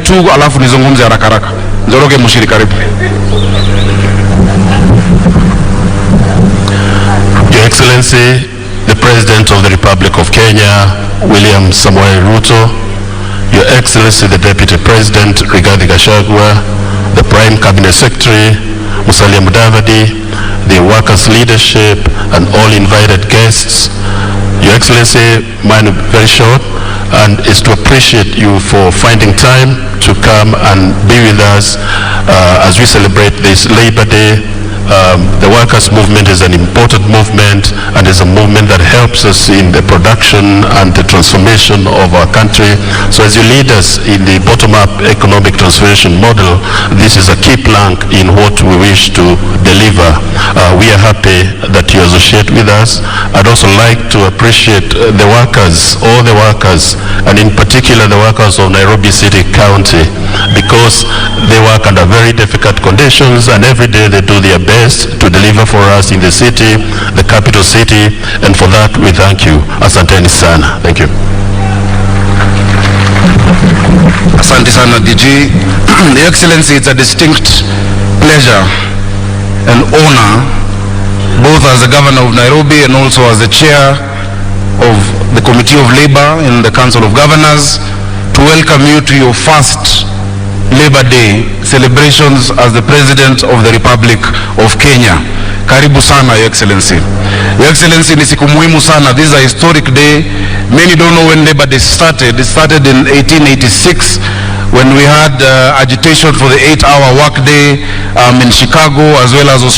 tu alafu nizungumze haraka haraka. Njoroge Mushiri, karibu. Your Excellency, the President of the Republic of Kenya, William Samoei Ruto, Your Excellency, the Deputy President, Rigathi Gachagua, the Prime Cabinet Secretary, Musalia Mudavadi, the workers' leadership, and all invited guests. Your Excellency, mine very short, and is to appreciate you for finding time to come and be with us as we celebrate this Labor Day. The workers' movement is an important movement, and is a movement that helps us in the production and the transformation of our country. So as you lead us in the bottom-up economic transformation model, this is a key plank in what we wish to deliver. We are happy that you associate with us. I'd also like to appreciate the workers, all the workers, and in particular the workers of Nairobi City County, because they work under very difficult conditions, and every day they do their best to deliver for us in the city, the capital city, and for that we thank you. Asanteni sana. Thank you. Asante sana DG. Your Excellency, it's a distinct pleasure and honor, both as the Governor of Nairobi and also as the Chair of the Committee of Labor in the Council of Governors, to welcome you to your first Labor Day celebrations as the President of the Republic of Kenya. Karibu sana, Your Excellency. Your Excellency, ni siku muhimu sana. This is a historic day. Many don't know when Labor Day started. It started in 1886 when we had agitation for the 8-hour workday in Chicago as well as Australia.